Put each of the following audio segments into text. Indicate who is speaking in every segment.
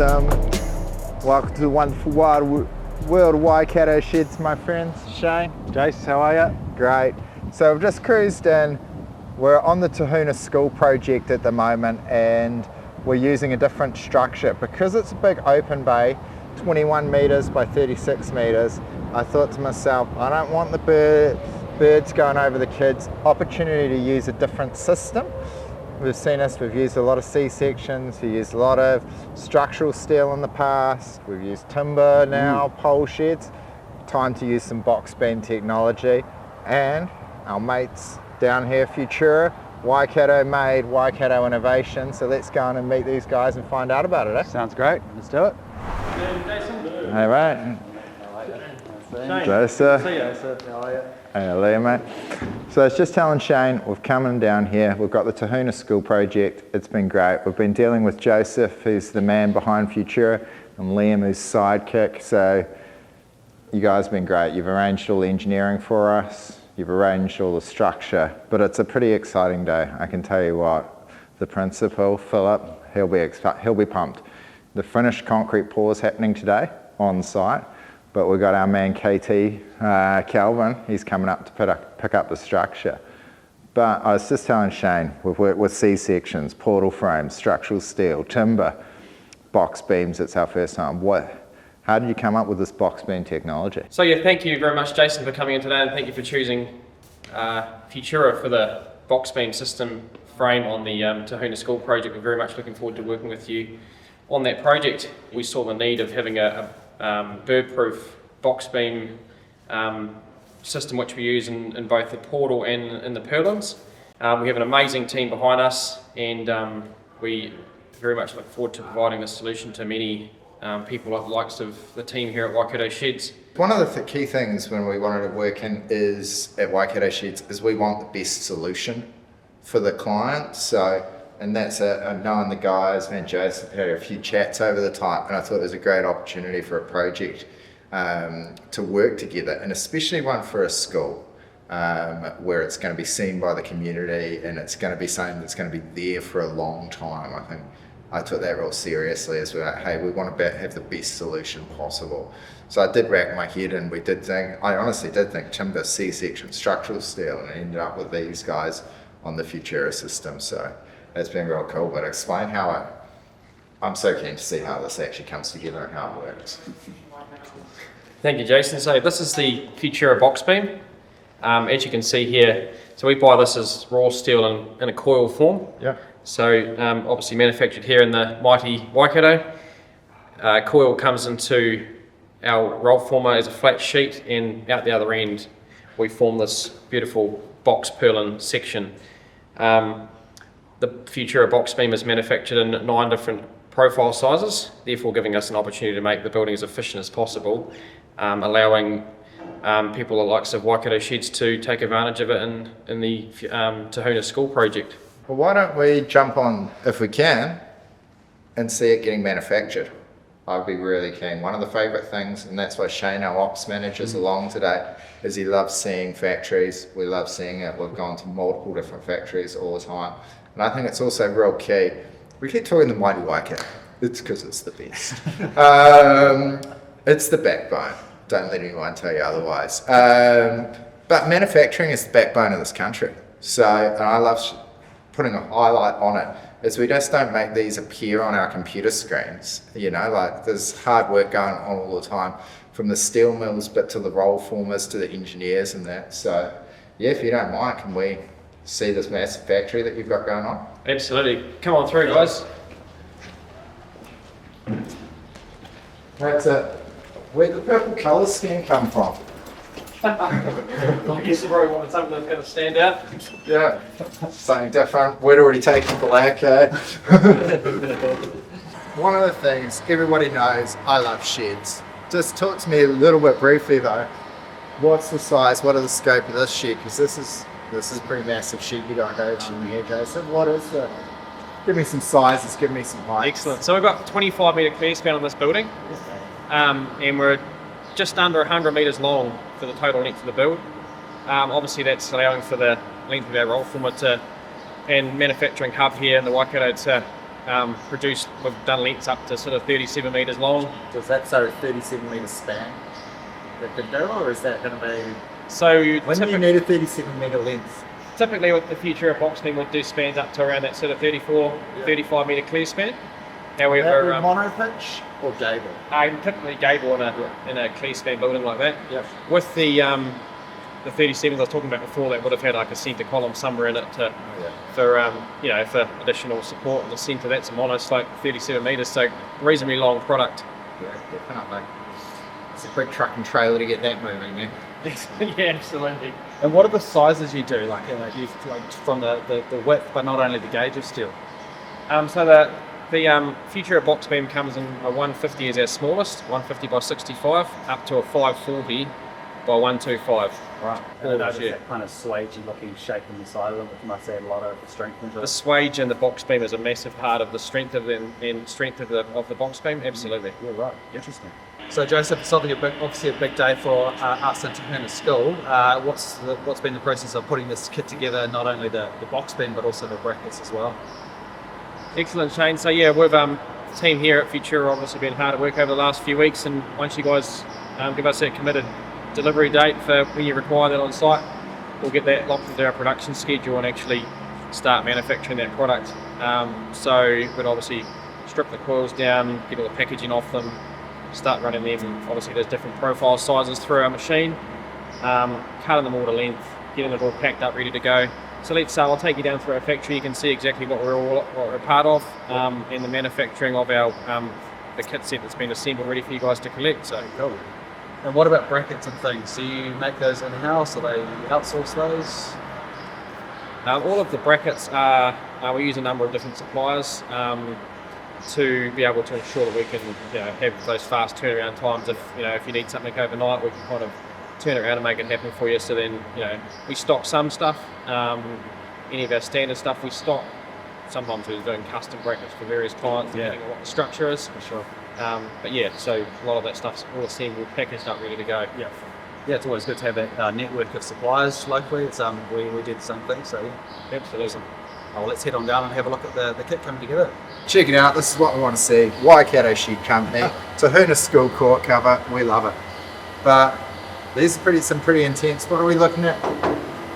Speaker 1: Tim. Welcome to the wonderful world of Waikato Sheds, my friends. Shane.
Speaker 2: Jace, how are you?
Speaker 1: Great. So I've just cruised in. We're on the Tahuna School project at the moment, and we're using a different structure. Because it's a big open bay, 21 metres by 36 metres, I thought to myself, I don't want the birds going over the kids. Opportunity to use a different system. We've used a lot of C-sections, we've used a lot of structural steel in the past, we've used timber now, pole sheds. Time to use some box beam technology. And our mates down here, Futura, Waikato made, Waikato innovation. So let's go on and meet these guys and find out about it. Eh?
Speaker 2: Sounds great, let's do it.
Speaker 1: All right. Joseph.
Speaker 2: See you, sir. How are you?
Speaker 1: Hey, Leah, mate. So I was just telling Shane, we've come in down here, we've got the Tahuna School project, it's been great. We've been dealing with Joseph, who's the man behind Futura, and Liam, who's sidekick. So you guys have been great. You've arranged all the engineering for us, you've arranged all the structure, but it's a pretty exciting day. I can tell you what, the principal, Philip, he'll be pumped. The finished concrete pours happening today on site. But we've got our man KT, Calvin, he's coming up to pick up the structure. But I was just telling Shane, we've worked with C-sections, portal frames, structural steel, timber, box beams, it's our first time. How did you come up with this box beam technology?
Speaker 3: So yeah, thank you very much Jason for coming in today, and thank you for choosing Futura for the box beam system frame on the Tahuna School project. We're very much looking forward to working with you on that project. We saw the need of having a bird-proof box beam system which we use in both the portal and in the purlins. We have an amazing team behind us, and we very much look forward to providing this solution to many people like the likes of the team here at Waikato Sheds.
Speaker 1: One of the key things when we wanted to work at Waikato Sheds is we want the best solution for the client. So, and that's knowing the guys, me and Joseph had a few chats over the time, and I thought it was a great opportunity for a project to work together, and especially one for a school where it's going to be seen by the community, and it's going to be something that's going to be there for a long time. I think I took that real seriously as well. Hey, we want to have the best solution possible. So I did rack my head, and I honestly did think timber, C-section, structural steel, and I ended up with these guys on the Futura system. So it's been real cool, but explain I'm so keen to see how this actually comes together and how it works.
Speaker 3: Thank you Jason. So this is the Futura box beam. As you can see here, so we buy this as raw steel in a coil form.
Speaker 1: Yeah.
Speaker 3: So obviously manufactured here in the mighty Waikato. Coil comes into our roll former as a flat sheet, and out the other end we form this beautiful box purlin section. The Futura box beam is manufactured in 9 different profile sizes, therefore giving us an opportunity to make the building as efficient as possible, allowing people the likes of Waikato Sheds to take advantage of it in the Tahuna School project.
Speaker 1: Well, why don't we jump on, if we can, and see it getting manufactured? I'd be really keen. One of the favourite things, and that's why Shane, our ops manager, is along today, is he loves seeing factories. We love seeing it. We've gone to multiple different factories all the time. And I think it's also real key. We keep talking the mighty Waikato. It's because it's the best. It's the backbone. Don't let anyone tell you otherwise. But manufacturing is the backbone of this country. So, and I love putting a highlight on it, is we just don't make these appear on our computer screens. You know, like there's hard work going on all the time, from the steel mills, but to the roll formers, to the engineers and that. So, yeah, if you don't mind, can we see this massive factory that you've got going on?
Speaker 3: Absolutely. Come on through, guys.
Speaker 1: That's it. Where'd the purple colour scheme come from?
Speaker 3: I guess you probably wanted something that's going to stand out.
Speaker 1: Yeah, something different. We'd already taken black, eh? One of the things everybody knows, I love sheds. Just talk to me a little bit briefly though. What's the size, what are the scope of this shed? Because this is a pretty massive shed you got over here, Jason. What is the, give me some sizes, give me some heights.
Speaker 3: Excellent. So we've got 25 metre clear span on this building, and we're just under 100 metres long for the total length of the build. Obviously that's allowing for the length of our roll former and manufacturing hub here in the Waikato to we've done lengths up to sort of 37 metres long.
Speaker 4: Was that 37 metre span that could do, or is that going to be?
Speaker 3: So you
Speaker 4: When do you need a 37 metre length?
Speaker 3: typically with the Futura box beam, we'll do spans up to around that sort of 35 metre clear span. However,
Speaker 4: That mono pitch or gable?
Speaker 3: I'm typically gable in a clear span building like that.
Speaker 4: Yep.
Speaker 3: With the 37s I was talking about before, that would have had like a centre column somewhere in it for additional support in the centre. That's a mono slope, 37 metres, so reasonably long product.
Speaker 1: Yeah, definitely. It's a big truck and trailer to get that moving, man.
Speaker 3: Yeah, absolutely.
Speaker 4: And what are the sizes you do? Like from the width, but not only the gauge of steel.
Speaker 3: So the Futura box beam comes in a 150 as our smallest, 150 by 65, up to a 540 by 125.
Speaker 4: Right.
Speaker 3: And
Speaker 4: And
Speaker 3: it is, yeah.
Speaker 4: that kind of swagey looking shape in the side of them, which must add a lot of strength into
Speaker 3: The
Speaker 4: it.
Speaker 3: swage in the box beam is a massive part of the strength of the box beam. Absolutely.
Speaker 4: Yeah, right. Interesting. So Joseph, it's obviously a big day for us at Tahuna School. What's been the process of putting this kit together? Not only the box beam, but also the brackets as well.
Speaker 3: Excellent, Shane. So yeah, we've the team here at Futura obviously been hard at work over the last few weeks, and once you guys give us that committed delivery date for when you require that on site, we'll get that locked into our production schedule and actually start manufacturing that product. So we'd obviously strip the coils down, get all the packaging off them, start running them. Obviously there's different profile sizes through our machine, cutting them all to length, getting it all packed up, ready to go. So I'll take you down through our factory. You can see exactly what we're a part of, and the manufacturing of our the kit set that's been assembled, ready for you guys to collect. So
Speaker 4: Cool. And what about brackets and things? Do you make those in-house, or they outsource those?
Speaker 3: all of the brackets are we use a number of different suppliers to be able to ensure that we can have those fast turnaround times. If you need something overnight, we can kind of turn it around and make it happen for you. So then we stock some stuff. Any of our standard stuff we stock. Sometimes we're doing custom brackets for various clients depending on what the structure is.
Speaker 4: For sure.
Speaker 3: But yeah, so a lot of that stuff's all assembled, packaged up, ready to go.
Speaker 4: Yeah. Yeah, it's always good to have that network of suppliers locally. It's we did the same thing, so yeah.
Speaker 3: Absolutely.
Speaker 4: Well, let's head on down and have a look at the kit coming together.
Speaker 1: Check it out, this is what we want to see. Waikato Shed Company, Tahuna School court cover, we love it. But these are some pretty intense. What are we looking at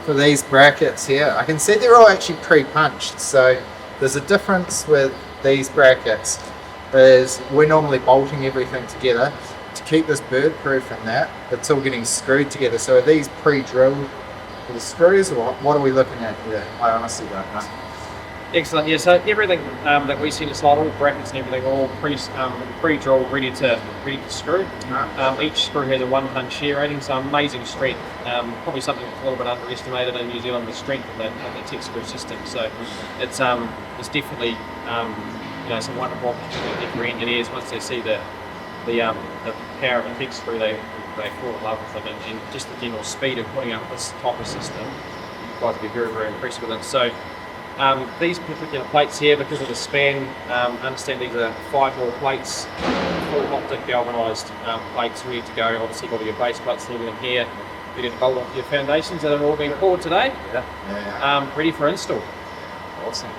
Speaker 1: for these brackets here? I can see they're all actually pre-punched, so there's a difference with these brackets is we're normally bolting everything together to keep this bird proof in that. It's all getting screwed together. So are these pre-drilled with the screws, or what are we looking at here? I honestly don't know.
Speaker 3: Excellent. Yeah. So everything that we see in the slide, all brackets and everything, are all pre-drilled, ready to screw. Each screw has a 1 ton shear rating, so amazing strength. Probably something that's a little bit underestimated in New Zealand, the strength of the tech screw system. So it's definitely some wonderful opportunity for engineers once they see the power of a tech screw. They fall in love with it, and just the general speed of putting up this type of system. You guys will be very, very impressed with it. So. These particular plates here, because of the span, understand these are 5mm plates, full optic galvanised plates ready to go. Obviously, you've got your base plates and everything here, ready to bolt onto your foundations that have all been poured today, ready for install.
Speaker 1: Awesome.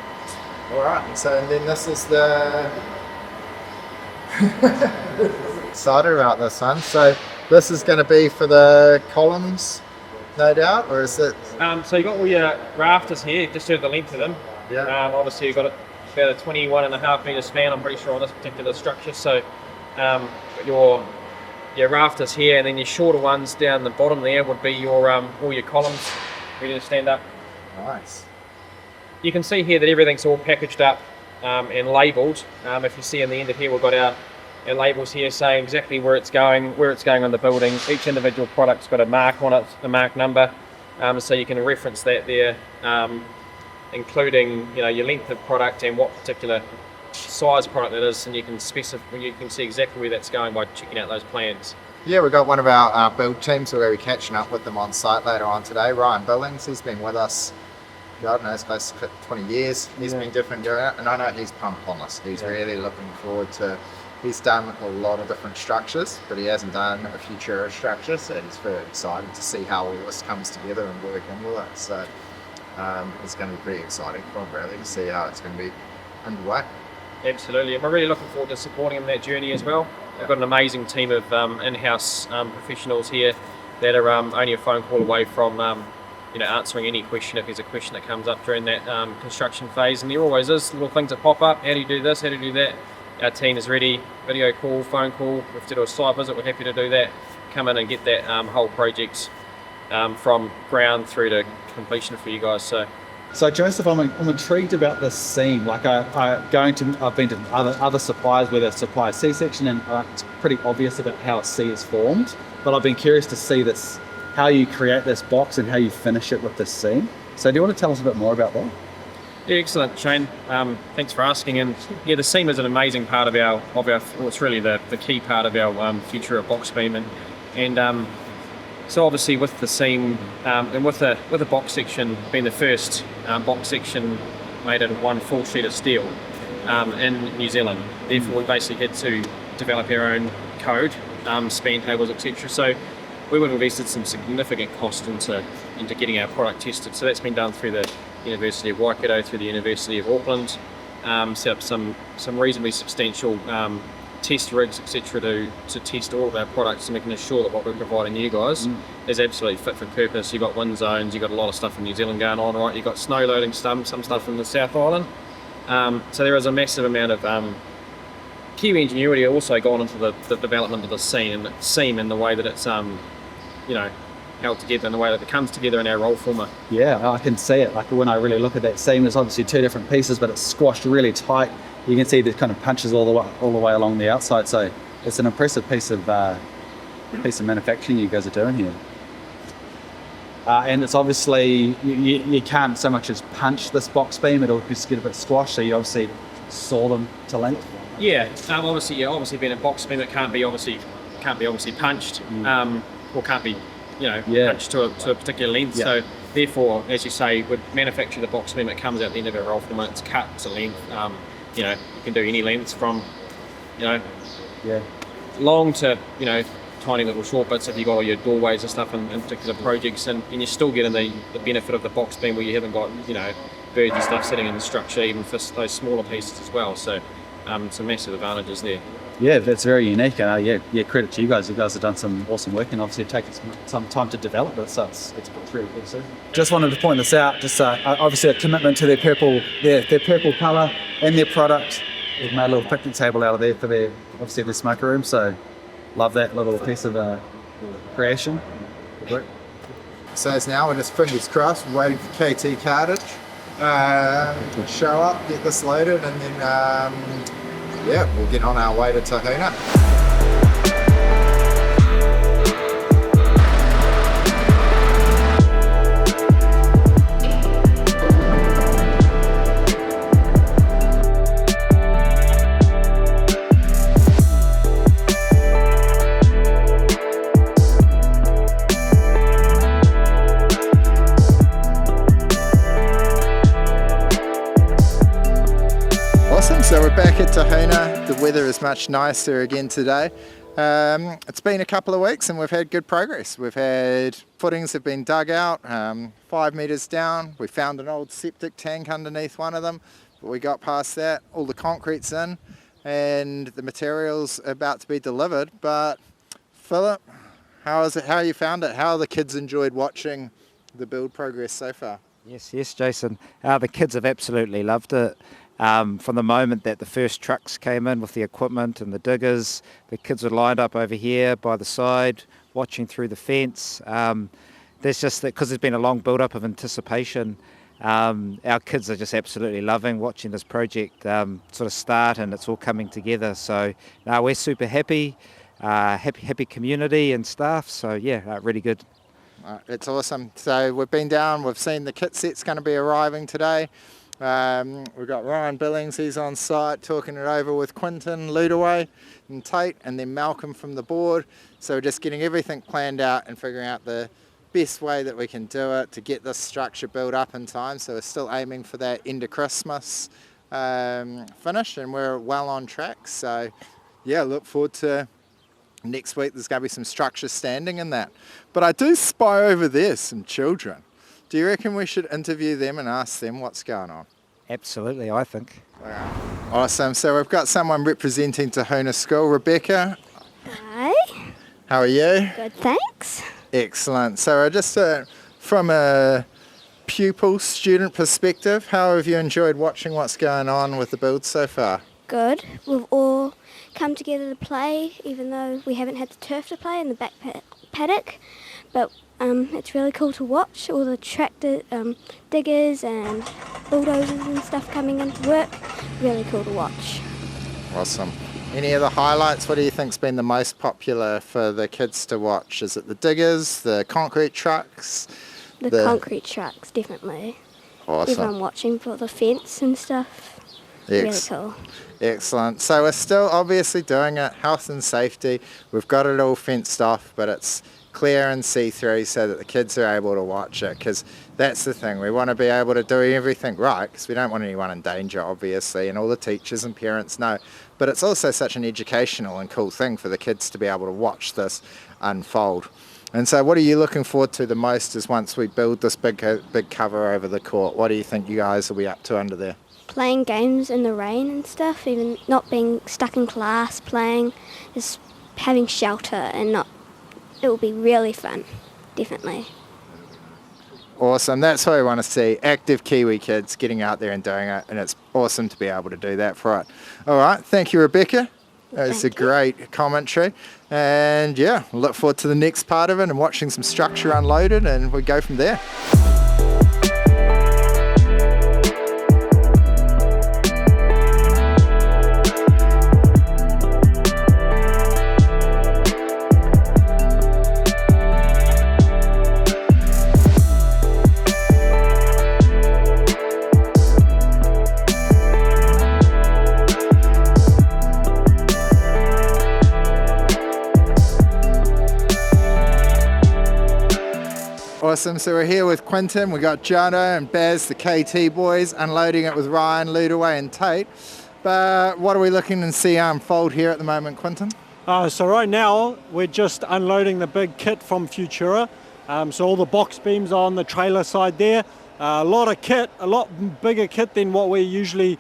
Speaker 1: All right, so and then this is the excited about this one. So this is going to be for the columns, no doubt, or is it?
Speaker 3: So you've got all your rafters here, just to the length of them.
Speaker 1: Yeah.
Speaker 3: Obviously, you've got about a 21.5 metre span, I'm pretty sure, on this particular structure. So your rafters here, and then your shorter ones down the bottom there would be your all your columns ready to stand up.
Speaker 1: Nice.
Speaker 3: You can see here that everything's all packaged up and labelled. If you see in the end of here, we've got our labels here saying exactly where it's going on the building. Each individual product's got a mark on it, a mark number, so you can reference that there, including your length of product and what particular size product it is, and you can see exactly where that's going by checking out those plans.
Speaker 1: Yeah, we've got one of our build teams, we're going to be catching up with them on site later on today. Ryan Billings, he's been with us, God knows, close to 20 years. He's been different going out, and I know he's pumped on this. He's really looking forward to. He's done a lot of different structures, but he hasn't done a Futura structure, so he's very excited to see how all this comes together and work in with it. So it's going to be pretty exciting for him, really, to see how it's going to be underway.
Speaker 3: Absolutely, and we're really looking forward to supporting them in that journey as well. We've got an amazing team of in-house professionals here that are only a phone call away from answering any question if there's a question that comes up during that construction phase. And there always is little things that pop up. How do you do this? How do you do that? Our team is ready. Video call, phone call. If to do a site visit, we're happy to do that. Come in and get that whole project from ground through to completion for you guys.
Speaker 4: So Joseph, I'm intrigued about this seam. Like I've been to other suppliers where they supply a C-section, and it's pretty obvious about how a C is formed. But I've been curious to see this, how you create this box and how you finish it with this seam. So do you want to tell us a bit more about that?
Speaker 3: Yeah, excellent, Shane. Thanks for asking. And yeah, the seam is an amazing part of our well, it's really the key part of our Futura box beam, and so obviously with the seam and with the box section being the first box section made out of one full sheet of steel in New Zealand, therefore we basically had to develop our own code, span tables, etc. So we would have invested some significant cost into getting our product tested. So that's been done through the University of Waikato, through the University of Auckland, set up some reasonably substantial test rigs, etc. to test all of our products, and we can assure that what we're providing you guys is absolutely fit for purpose. You've got wind zones, you've got a lot of stuff in New Zealand going on, right? You've got snow loading some stuff in the South Island. So there is a massive amount of Kiwi ingenuity also gone into the development of the seam and the way that it's held together and the way that it comes together in our roll former.
Speaker 4: Yeah, I can see it. Like when I really look at that seam, there's obviously two different pieces, but it's squashed really tight. You can see the kind of punches all the way along the outside. So it's an impressive piece of manufacturing you guys are doing here. And it's obviously you can't so much as punch this box beam; it'll just get a bit squashed. So you obviously saw them to length.
Speaker 3: Yeah, obviously being a box beam, it can't be obviously punched, or can't be punched to a particular length.
Speaker 4: Yeah.
Speaker 3: So therefore, as you say, we manufacture the box beam. It comes out the end of our roll form. It's cut to length. You can do any lengths from long to tiny little short bits if you've got all your doorways and stuff in particular projects, and you're still getting the benefit of the box beam where you haven't got birds and stuff sitting in the structure, even for those smaller pieces as well. So some massive advantages there.
Speaker 4: Yeah, that's very unique. Credit to you guys. You guys have done some awesome work, and obviously taken some time to develop it. So it's really good to see. Just wanted to point this out. Just obviously a commitment to their purple colour and their product. They've made a little picnic table out of there for their smoker room. So love that little piece of creation. Good work.
Speaker 1: So it's now, we're just fingers crossed, we're waiting for KT cartage to show up, get this loaded, and then we'll get on our way to Tahuna. So we're back at Tahuna. The weather is much nicer again today. It's been a couple of weeks and we've had good progress. We've had footings have been dug out 5 metres down. We found an old septic tank underneath one of them, but we got past that. All the concrete's in and the materials are about to be delivered. But Philip, how is it? How you found it? How the kids enjoyed watching the build progress so far?
Speaker 5: Yes, Jason. The kids have absolutely loved it. From the moment that the first trucks came in with the equipment and the diggers, the kids were lined up over here by the side, watching through the fence. There's just that, because there's been a long build-up of anticipation. Our kids are just absolutely loving watching this project sort of start, and it's all coming together. So we're super happy, happy community and staff. So really good.
Speaker 1: It's awesome. So we've been down, we've seen the kit set's going to be arriving today. We've got Ryan Billings, he's on site talking it over with Quinton Ludaway and Tate, and then Malcolm from the board. So we're just getting everything planned out and figuring out the best way that we can do it to get this structure built up in time. So we're still aiming for that end of Christmas finish, and we're well on track. So look forward to next week. There's going to be some structure standing in that. But I do spy over there some children. Do you reckon we should interview them and ask them what's going on?
Speaker 5: Absolutely, I think.
Speaker 1: Awesome. So we've got someone representing Tahuna School. Rebecca,
Speaker 6: Hi,
Speaker 1: how are you?
Speaker 6: good, thanks.
Speaker 1: Excellent. So just from a pupil, student perspective, how have you enjoyed watching what's going on with the build so far?
Speaker 6: Good. We've all come together to play, even though we haven't had the turf to play in the back paddock. But it's really cool to watch all the tractor diggers and bulldozers and stuff coming into work. Really cool to watch.
Speaker 1: Awesome. Any other highlights? What do you think's been the most popular for the kids to watch? Is it the diggers, the concrete trucks?
Speaker 6: The concrete trucks, definitely.
Speaker 1: Awesome.
Speaker 6: Everyone watching for the fence and stuff. Really cool.
Speaker 1: Excellent. So we're still obviously doing it, health and safety. We've got it all fenced off, but it's clear and see-through so that the kids are able to watch it, because that's the thing. We want to be able to do everything right, because we don't want anyone in danger, obviously, and all the teachers and parents know. But it's also such an educational and cool thing for the kids to be able to watch this unfold. And so what are you looking forward to the most is once we build this big cover over the court? What do you think you guys will be up to under there?
Speaker 6: Playing games in the rain and stuff, even not being stuck in class, playing, just having shelter and not, it will be really fun, definitely.
Speaker 1: Awesome. That's what we want to see. Active Kiwi kids getting out there and doing it, and it's awesome to be able to do that for it. All right. Thank you, Rebecca. That was a great commentary. And yeah, look forward to the next part of it and watching some structure unloaded, and we go from there. Awesome, so we're here with Quinton, we got Jono and Baz, the KT boys, unloading it with Ryan, Ludaway and Tate. But what are we looking to see unfold here at the moment, Quinton?
Speaker 7: So right now we're just unloading the big kit from Futura. So all the box beams are on the trailer side there. A lot of kit, a lot bigger kit than what we usually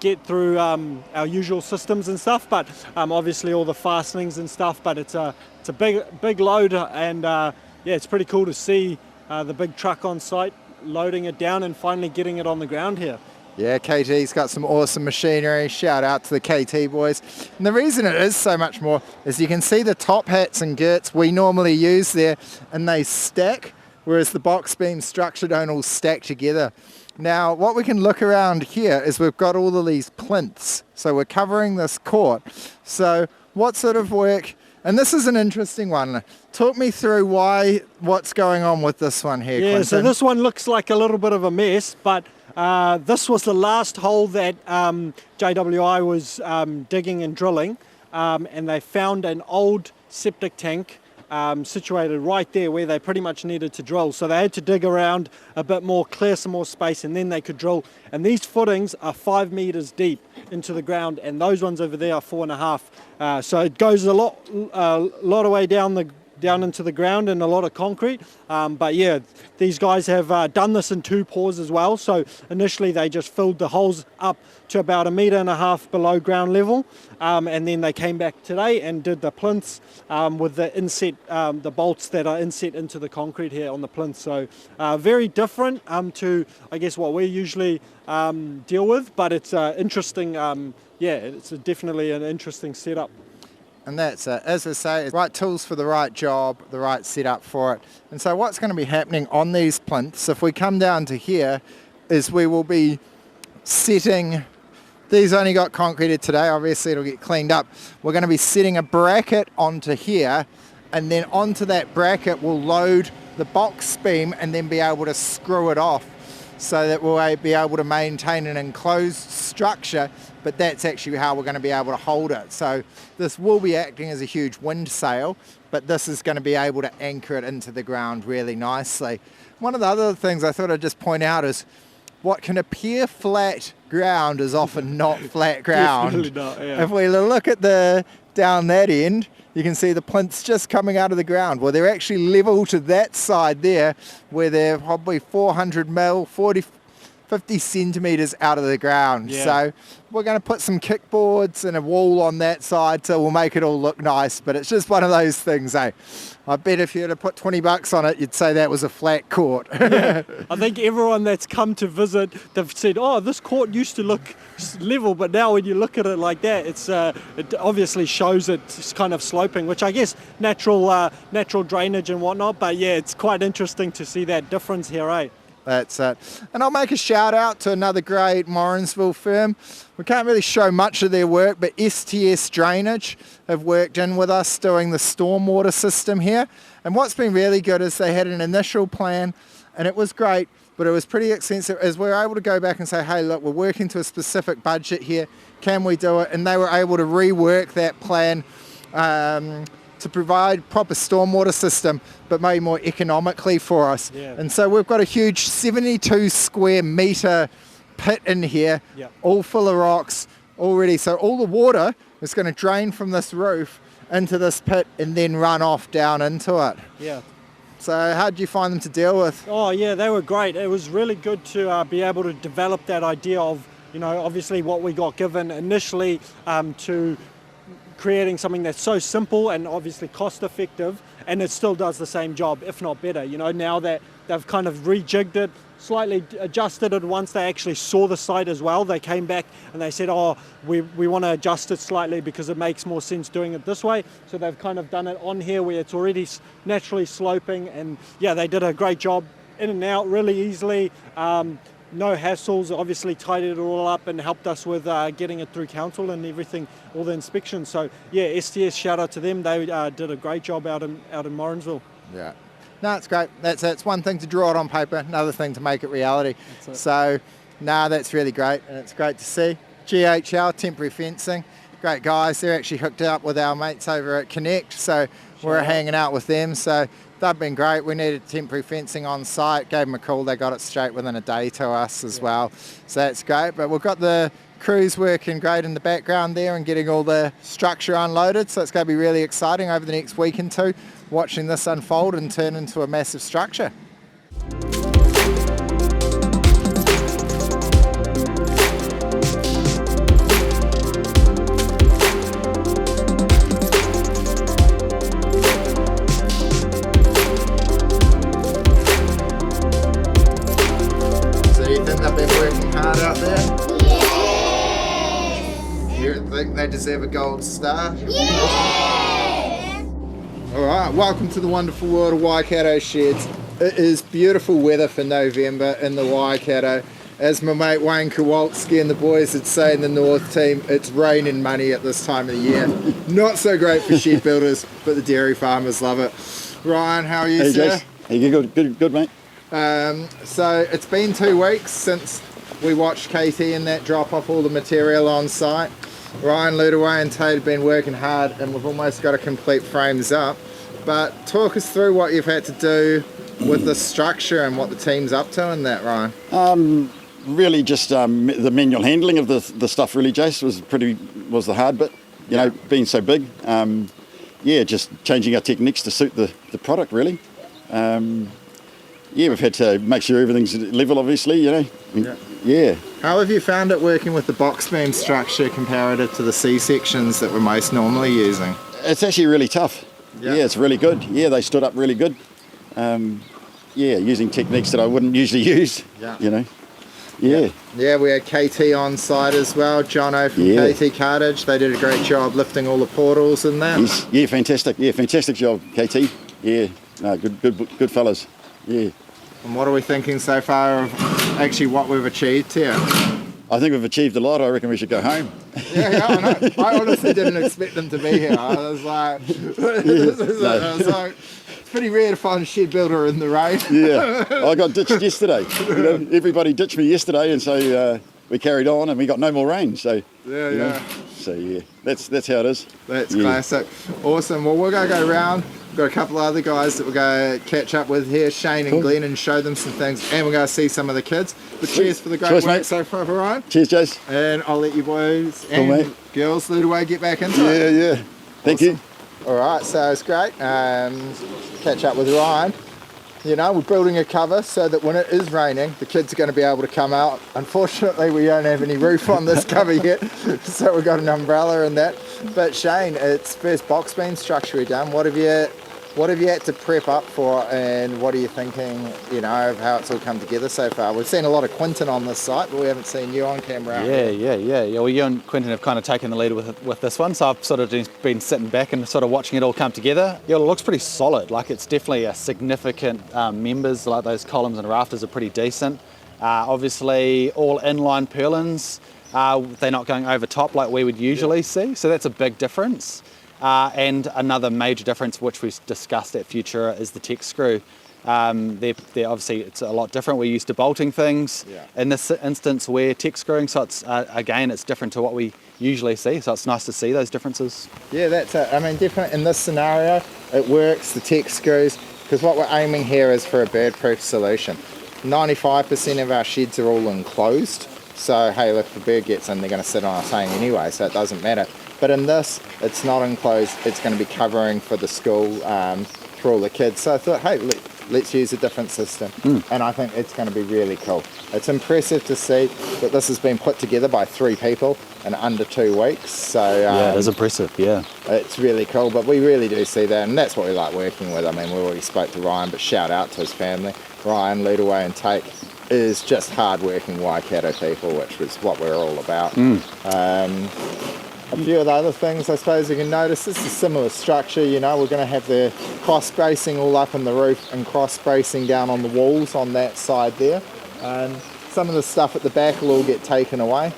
Speaker 7: get through our usual systems and stuff. But obviously all the fastenings and stuff. But it's a big load, and yeah, it's pretty cool to see the big truck on site loading it down and finally getting it on the ground here.
Speaker 1: Yeah, KT's got some awesome machinery. Shout out to the KT boys. And the reason it is so much more is you can see the top hats and girts we normally use there, and they stack, whereas the box beam structure don't all stack together. Now, what we can look around here is we've got all of these plinths. So we're covering this court. So what sort of work, and this is an interesting one. Talk me through what's going on with this one here,
Speaker 7: Yeah,
Speaker 1: Quinton.
Speaker 7: so this one looks like a little bit of a mess, but this was the last hole that JWI was digging and drilling, and they found an old septic tank situated right there where they pretty much needed to drill. So they had to dig around a bit more, clear some more space, and then they could drill. And these footings are 5 meters deep into the ground, and those ones over there are 4.5. So it goes a lot of way down into the ground and a lot of concrete. But yeah, these guys have done this in 2 pours as well. So initially they just filled the holes up to about 1.5 meters below ground level. And then they came back today and did the plinths with the inset, the bolts that are inset into the concrete here on the plinth. So very different to, I guess, what we usually deal with, but it's interesting. Yeah, it's definitely an interesting setup.
Speaker 1: And that's it. As I say, right tools for the right job, the right setup for it. And so what's going to be happening on these plinths, if we come down to here, is we will be setting, these only got concreted today, obviously it'll get cleaned up. We're going to be setting a bracket onto here, and then onto that bracket we'll load the box beam and then be able to screw it off, so that we'll be able to maintain an enclosed structure, but that's actually how we're going to be able to hold it. So this will be acting as a huge wind sail, but this is going to be able to anchor it into the ground really nicely. One of the other things I thought I'd just point out is what can appear flat ground is often not flat ground.
Speaker 7: Definitely not, yeah.
Speaker 1: If we look at down that end, you can see the plinths just coming out of the ground. Well, they're actually level to that side there, where they're probably 400 mil, 50 centimetres out of the ground.
Speaker 7: Yeah.
Speaker 1: So we're going to put some kickboards and a wall on that side, so we'll make it all look nice. But it's just one of those things, eh? I bet if you were to put $20 on it, you'd say that was a flat court.
Speaker 7: I think everyone that's come to visit, they've said, oh, this court used to look level, but now when you look at it like that, it obviously shows it's kind of sloping, which I guess natural drainage and whatnot. But yeah, it's quite interesting to see that difference here, eh?
Speaker 1: That's it. And I'll make a shout out to another great Morrinsville firm. We can't really show much of their work, but STS Drainage have worked in with us doing the stormwater system here. And what's been really good is they had an initial plan and it was great, but it was pretty expensive, as we were able to go back and say, hey, look, we're working to a specific budget here. Can we do it? And they were able to rework that plan to provide proper stormwater system, but maybe more economically for us.
Speaker 7: Yeah.
Speaker 1: And so we've got a huge 72 square metre pit in here,
Speaker 7: Yeah.
Speaker 1: all full of rocks already. So all the water is going to drain from this roof into this pit and then run off down into it.
Speaker 7: Yeah.
Speaker 1: So how did you find them to deal with?
Speaker 7: Oh yeah, they were great. It was really good to be able to develop that idea of, obviously what we got given initially to creating something that's so simple and obviously cost effective, and it still does the same job, if not better. Now that they've kind of rejigged it, slightly adjusted it once they actually saw the site as well, they came back and they said, oh, we want to adjust it slightly because it makes more sense doing it this way. So they've kind of done it on here where it's already naturally sloping, and yeah, they did a great job in and out really easily. No hassles, obviously tidied it all up and helped us with getting it through council and everything, all the inspections. So yeah, STS, shout out to them. They did a great job out in Morrinsville.
Speaker 1: Yeah. No, it's great. It's one thing to draw it on paper, another thing to make it reality. So, that's really great, and it's great to see. GHL, temporary fencing, great guys. They're actually hooked up with our mates over at Connect, so we're hanging out with them. So they've been great. We needed temporary fencing on site, gave them a call. They got it straight within a day to us as well. So that's great. But we've got the crews working great in the background there and getting all the structure unloaded. So it's going to be really exciting over the next week and two, watching this unfold and turn into a massive structure. Out there? Yes! You think they deserve a gold star? Yes! Alright, welcome to the wonderful world of Waikato Sheds. It is beautiful weather for November in the Waikato. As my mate Wayne Kowalski and the boys would say in the North team, it's raining money at this time of the year. Not so great for shed builders, but the dairy farmers love it. Ryan, how are you,
Speaker 8: hey,
Speaker 1: sir?
Speaker 8: Jace. Hey, good, mate.
Speaker 1: So it's been 2 weeks since we watched KT and that drop off all the material on site. Ryan, Ludaway and Tate have been working hard and we've almost got a complete frames up. But talk us through what you've had to do with the structure and what the team's up to in that, Ryan.
Speaker 8: Really just the manual handling of the stuff really, Jace, was the hard bit. Being so big. Just changing our techniques to suit the product really. We've had to make sure everything's level, obviously, Yeah.
Speaker 1: How have you found it working with the box beam structure comparative to the C-sections that we're most normally using?
Speaker 8: It's actually really tough. Yeah, it's really good. Yeah, they stood up really good. Using techniques that I wouldn't usually use, Yeah,
Speaker 1: we had KT on site as well, Jono from KT Cartage. They did a great job lifting all the portals and that.
Speaker 8: Yes. Yeah, fantastic. Yeah, fantastic job, KT. Yeah, no, good fellas. Yeah.
Speaker 1: And what are we thinking so far of actually what we've achieved here?
Speaker 8: I think we've achieved a lot. I reckon we should go home.
Speaker 1: Yeah, I know. I honestly didn't expect them to be here. I was like, it's pretty rare to find a shed builder in the rain.
Speaker 8: Yeah, I got ditched yesterday. Everybody ditched me yesterday, and so we carried on, and we got no more rain. So So that's how it is.
Speaker 1: That's classic. Awesome. Well, we're going to go around. We've got a couple of other guys that we're going to catch up with here, Shane and Glenn, and show them some things. And we're going to see some of the kids. But cheers for the great work so far, Ryan.
Speaker 8: Cheers, Jace.
Speaker 1: And I'll let you boys and girls lead away, get back into it.
Speaker 8: Yeah. Thank you.
Speaker 1: All right, so it's great. Catch up with Ryan. You know, we're building a cover so that when it is raining, the kids are going to be able to come out. Unfortunately, we don't have any roof on this cover yet, so we've got an umbrella and that. But Shane, it's first box beam structure we've done. What have you had to prep up for, and what are you thinking, you know, of how it's all come together so far? We've seen a lot of Quinton on this site, but we haven't seen you on camera.
Speaker 4: Yeah. Well, you and Quentin have kind of taken the lead with this one, so I've sort of just been sitting back and sort of watching it all come together. Yeah, it looks pretty solid. Like, it's definitely a significant members, like those columns and rafters are pretty decent. Obviously, all inline purlins, they're not going over top like we would usually see, so that's a big difference. And another major difference, which we've discussed at Futura, is the tech screw. They're obviously, it's a lot different. We're used to bolting things. In this instance, we're tech screwing, so it's again, it's different to what we usually see. So it's nice to see those differences.
Speaker 1: Yeah, that's it. I mean, definitely in this scenario, it works. The tech screws, because what we're aiming here is for a bird-proof solution. 95% of our sheds are all enclosed. So hey, look, if a bird gets in, they're going to sit on a thing anyway, so it doesn't matter. But in this, it's not enclosed. It's going to be covering for the school, for all the kids. So I thought, hey, let's use a different system. And I think it's going to be really cool. It's impressive to see that this has been put together by 3 people in under 2 weeks. So
Speaker 4: Yeah, it is impressive, yeah.
Speaker 1: it's really cool, but we really do see that, and that's what we like working with. I mean, we already spoke to Ryan, but shout out to his family. Ryan, Leadaway and Tate is just hard-working Waikato people, which is what we're all about. A few of the other things I suppose you can notice, this is a similar structure. You know, we're going to have the cross bracing all up in the roof and cross bracing down on the walls on that side there. Some of the stuff at the back will all get taken away.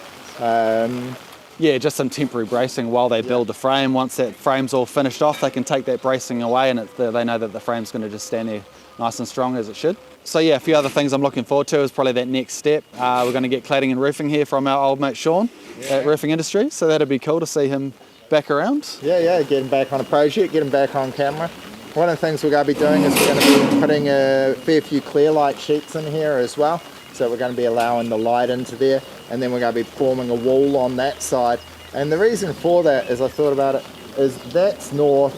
Speaker 4: Yeah, just some temporary bracing while they build the frame. Once that frame's all finished off, they can take that bracing away, and they know that the frame's going to just stand there nice and strong as it should. So yeah, a few other things I'm looking forward to is probably that next step. We're going to get cladding and roofing here from our old mate Sean at Roofing Industry, so that'd be cool to see him back around.
Speaker 1: Yeah, get him back on a project, get him back on camera. One of the things we're going to be doing is we're going to be putting a fair few clear light sheets in here as well. So we're going to be allowing the light into there, and then we're going to be forming a wall on that side. And the reason for that, as I thought about it, is that's north,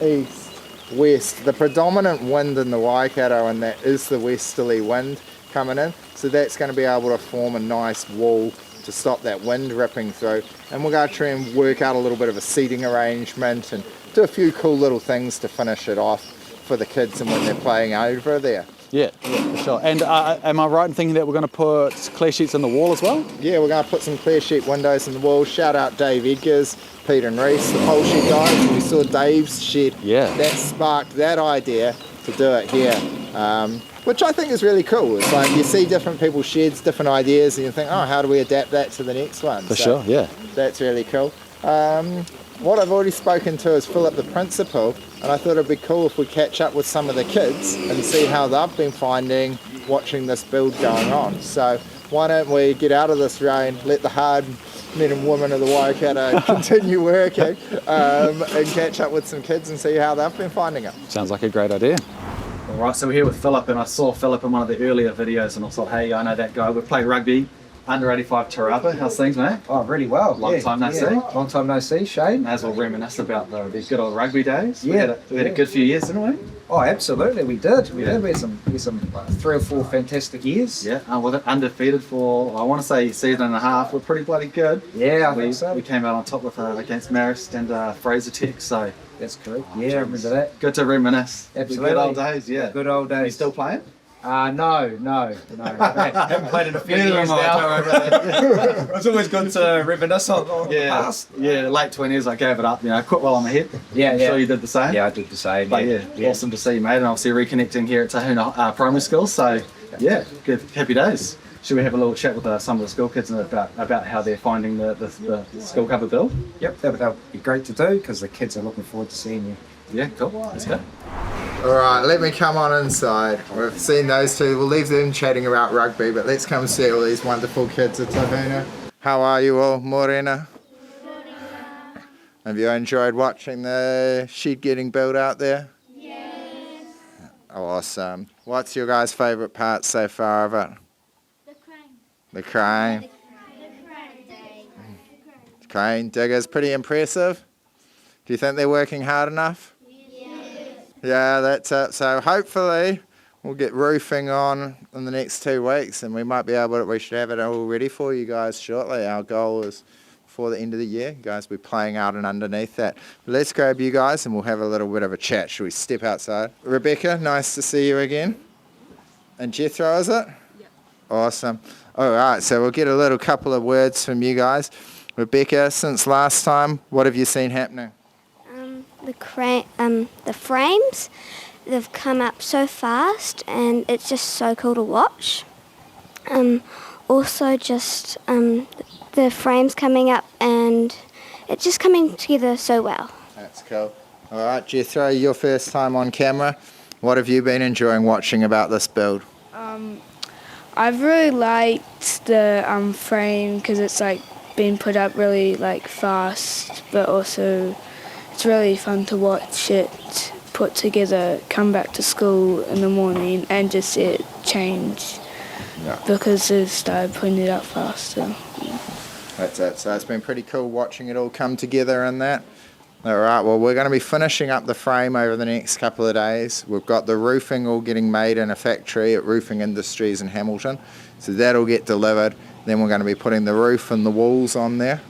Speaker 1: east, west. The predominant wind in the Waikato, and that is the westerly wind coming in. So that's going to be able to form a nice wall to stop that wind ripping through. And we're going to try and work out a little bit of a seating arrangement and do a few cool little things to finish it off for the kids and when they're playing over there.
Speaker 4: Yeah, for sure. And am I right in thinking that we're going to put clear sheets in the wall as well?
Speaker 1: Yeah, we're going to put some clear sheet windows in the wall. Shout out Dave Edgars, Peter and Reese, the pole shed guys. We saw Dave's shed.
Speaker 4: Yeah.
Speaker 1: That sparked that idea to do it here, which I think is really cool. It's like you see different people's sheds, different ideas, and you think, oh, how do we adapt that to the next one?
Speaker 4: For sure, yeah.
Speaker 1: That's really cool. What I've already spoken to is Philip, the principal, and I thought it'd be cool if we catch up with some of the kids and see how they've been finding watching this build going on. So why don't we get out of this rain, let the hard men and women of the Waikato continue working, and catch up with some kids and see how they've been finding it.
Speaker 4: Sounds like a great idea. All right, so we're here with Philip, and I saw Philip in one of the earlier videos, and I thought, hey, I know that guy. We play rugby, under 85 Te Rapa. How's things, mate?
Speaker 9: Oh, really well.
Speaker 4: Long time no see.
Speaker 9: Long time no see, Shane.
Speaker 4: May as well reminisce about the good old rugby days.
Speaker 9: Yeah.
Speaker 4: We had a good few years, didn't we?
Speaker 9: Oh, absolutely, we did. We had some 3 or 4 fantastic years.
Speaker 4: Yeah, with it undefeated for, I want to say, season and a half. We're pretty bloody good.
Speaker 9: Yeah, I think so.
Speaker 4: We came out on top with against Marist and Fraser Tech, so.
Speaker 9: That's correct. Yeah, I remember that.
Speaker 4: Good to reminisce.
Speaker 9: Absolutely.
Speaker 4: The good old days, yeah.
Speaker 9: Good old days.
Speaker 4: You still playing?
Speaker 9: No. Haven't played in a few years now.
Speaker 4: It's always good to reminisce on the past. Yeah, late 20s, I gave it up. Quit while I'm ahead. I'm sure you did the same.
Speaker 9: Yeah, I did the same.
Speaker 4: But awesome to see you, mate. And obviously reconnecting here at Tahuna Primary School. So, yeah, good, happy days. Should we have a little chat with some of the school kids about how they're finding the school cover build?
Speaker 9: Yep, that would be great to do because the kids are looking forward to seeing you.
Speaker 4: Yeah, cool. Let's go.
Speaker 1: All right, let me come on inside. We've seen those two. We'll leave them chatting about rugby, but let's come see all these wonderful kids at Tahuna. How are you all, Morena? Have you enjoyed watching the shed getting built out there?
Speaker 6: Yes.
Speaker 1: Awesome. What's your guys' favourite part so far of it?
Speaker 6: The crane.
Speaker 1: The crane.
Speaker 6: The
Speaker 1: Crane diggers, pretty impressive. Do you think they're working hard enough?
Speaker 6: Yes.
Speaker 1: Yeah, that's it. So hopefully we'll get roofing on in the next 2 weeks, and we might be able to, we should have it all ready for you guys shortly. Our goal is before the end of the year, you guys will be playing out and underneath that. Let's grab you guys and we'll have a little bit of a chat. Should we step outside? Rebecca, nice to see you again. And Jethro, is it? Yep. Awesome. All right, so we'll get a couple of words from you guys. Rebecca, since last time, what have you seen happening?
Speaker 6: The frames, they've come up so fast and it's just so cool to watch. Also just the frames coming up and it's just coming together so well.
Speaker 1: That's cool. All right, Jethro, your first time on camera. What have you been enjoying watching about this build?
Speaker 10: I've really liked the frame because it's like been put up really like fast, but also it's really fun to watch it put together, come back to school in the morning and just see it change because they've started putting it up faster.
Speaker 1: That's it. So it's been pretty cool watching it all come together and that. All right, well, we're going to be finishing up the frame over the next couple of days. We've got the roofing all getting made in a factory at Roofing Industries in Hamilton. So that'll get delivered. Then we're going to be putting the roof and the walls on there.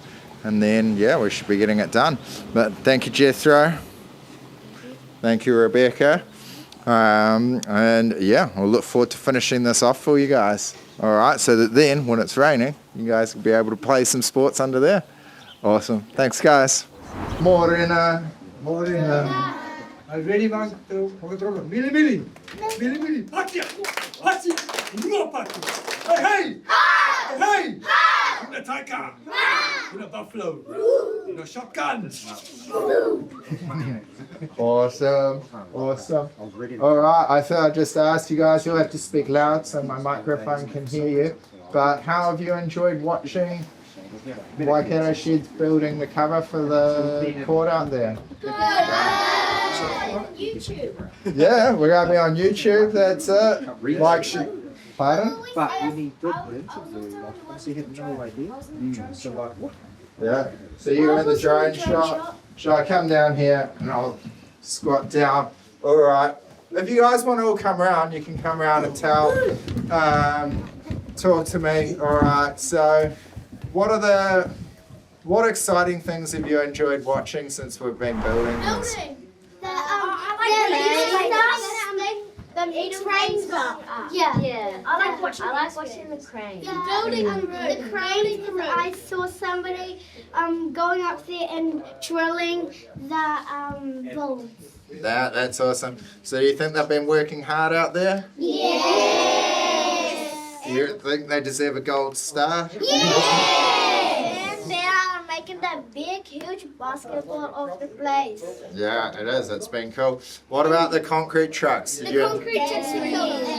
Speaker 1: And then, yeah, we should be getting it done. But thank you, Jethro. Thank you, Rebecca. And yeah, we'll look forward to finishing this off for you guys. All right, so that then, when it's raining, you guys will be able to play some sports under there. Awesome. Thanks, guys. Morena.
Speaker 9: I really want to control Mili. Patia! No Patia! Hey! Hey! The tiger! The buffalo! The shotgun!
Speaker 1: Awesome. All right, I thought I'd just ask you guys, you'll have to speak loud so my microphone can hear you. But how have you enjoyed watching Waikato Shed's building the cover for the court out there?
Speaker 6: YouTube.
Speaker 1: Yeah, we're going to be on YouTube, that's it. Like, pardon?
Speaker 9: But we need good interview. So you have no idea. So like what?
Speaker 1: Yeah, so you're in the drone shot. Shall I come down here and I'll squat down? All right. If you guys want to all come around, you can come around and talk to me. All right. So, what exciting things have you enjoyed watching since we've been building this?
Speaker 11: The cranes go up. Yeah. I like watching the cranes. The cranes because I saw somebody going up there and drilling the bolts.
Speaker 1: That's awesome. So you think they've been working hard out there?
Speaker 11: Yes.
Speaker 1: Do you think they deserve a gold star?
Speaker 11: Yes. And they are making that big, huge basketball of the place.
Speaker 1: Yeah, it is. It's been cool. What about the concrete trucks?
Speaker 11: The concrete trucks are cool.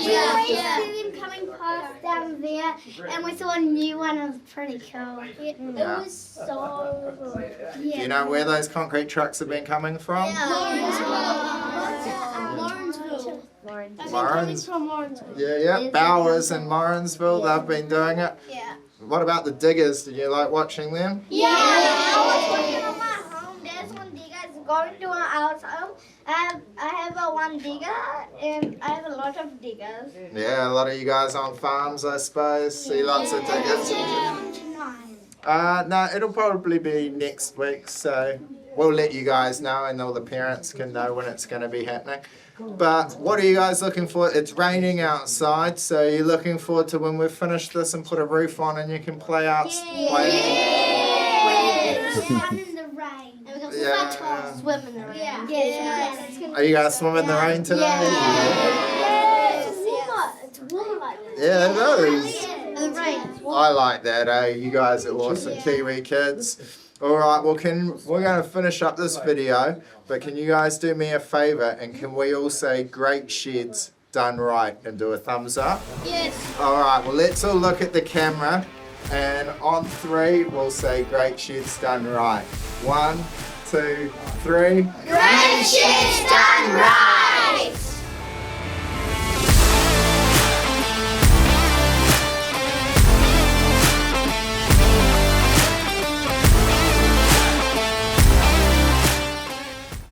Speaker 11: Yeah. We see them coming past down there, and we saw a new one. It was pretty cool. It was so good. Yeah.
Speaker 1: Do you know where those concrete trucks have been coming from?
Speaker 11: Morrinsville.
Speaker 1: Morrinsville. Yeah. Bowers and Morrinsville, they've been doing it.
Speaker 11: Yeah.
Speaker 1: What about the diggers? Did you like watching them?
Speaker 11: Yeah. I was working on my home. There's one digger going to our home. I have a one digger and I have a lot of diggers.
Speaker 1: Yeah, a lot of you guys on farms, I suppose. See lots of diggers. No, it'll probably be next week, so we'll let you guys know and all the parents can know when it's going to be happening. But what are you guys looking for? It's raining outside, so you're looking forward to when we've finished this and put a roof on and you can play out.
Speaker 11: Run in the rain. And we're going to swim in the rain. Yeah.
Speaker 1: Are you guys swimming in the rain today?
Speaker 11: Yeah. It's warm like this.
Speaker 1: Yeah, it is.
Speaker 11: And the rain.
Speaker 1: I like that, eh? You guys are awesome Kiwi kids. All right, well, we're going to finish up this video, but can you guys do me a favour and can we all say great sheds done right and do a thumbs up?
Speaker 11: Yes.
Speaker 1: All right, well, let's all look at the camera and on 3, we'll say great sheds done right. 1, 2, 3.
Speaker 11: Great sheds